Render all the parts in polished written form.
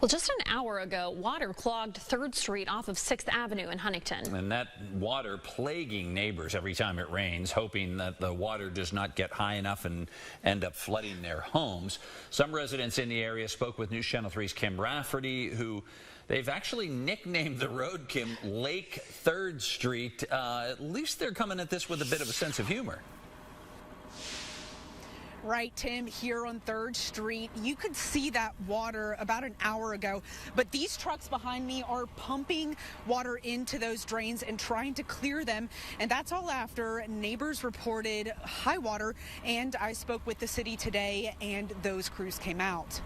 Well, just an hour ago, water clogged 3rd Street off of 6th Avenue in Huntington. And that water plaguing neighbors every time it rains, hoping that the water does not get high enough and end up flooding their homes. Some residents in the area spoke with News Channel 3's Kim Rafferty, who they've actually nicknamed the road, Kim, Lake 3rd Street. At least they're coming at this with a bit of a sense of humor. Right, Tim, here on 3rd Street, you could see that water about an hour ago, but these trucks behind me are pumping water into those drains and trying to clear them, and that's all after neighbors reported high water, and I spoke with the city today, and those crews came out.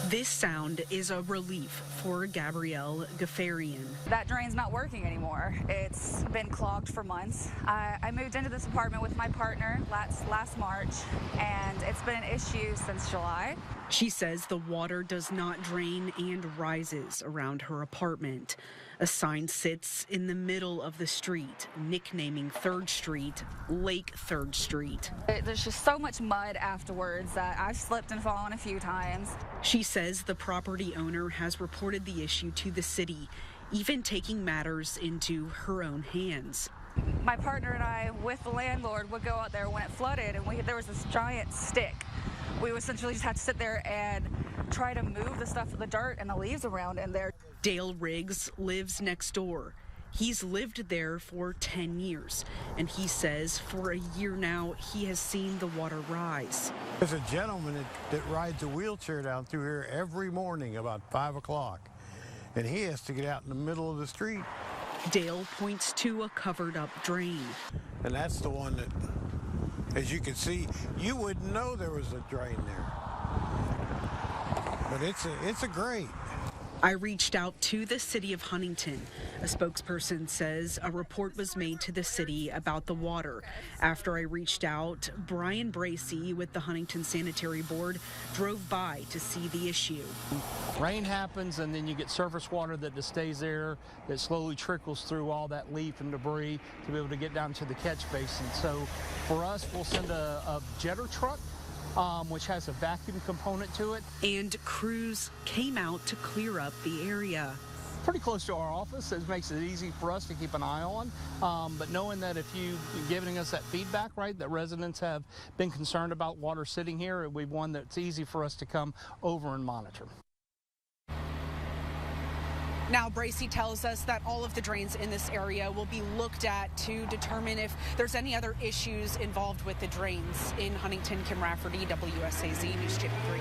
This sound is a relief for Gabrielle Gaffarian. That drain's not working anymore. It's been clogged for months. I moved into this apartment with my partner last March, and it's been an issue since July. She says the water does not drain and rises around her apartment. A sign sits in the middle of the street, nicknaming 3rd Street Lake 3rd Street. There's just so much mud afterwards that I've slipped and fallen a few times. She says the property owner has reported the issue to the city, even taking matters into her own hands. My partner and I, with the landlord, would go out there when it flooded, and there was this giant stick. We would essentially just have to sit there and try to move the stuff, the dirt and the leaves around in there. Dale Riggs lives next door. He's lived there for 10 years, and he says for a year now he has seen the water rise. There's a gentleman that rides a wheelchair down through here every morning about 5 o'clock, and he has to get out in the middle of the street. Dale points to a covered-up drain. And that's the one that, as you can see, you wouldn't know there was a drain there. But it's a grate. I reached out to the city of Huntington. A spokesperson says a report was made to the city about the water. After I reached out, Brian Bracey with the Huntington Sanitary Board drove by to see the issue. Rain happens, and then you get surface water that just stays there, that slowly trickles through all that leaf and debris to be able to get down to the catch basin. So for us, we'll send a jetter truck, which has a vacuum component to it. And crews came out to clear up the area. Pretty close to our office, it makes it easy for us to keep an eye on. But knowing that if you're giving us that feedback, right, that residents have been concerned about water sitting here, we've one that's easy for us to come over and monitor. Now, Bracey tells us that all of the drains in this area will be looked at to determine if there's any other issues involved with the drains. In Huntington, Kim Rafferty, WSAZ News Channel 3.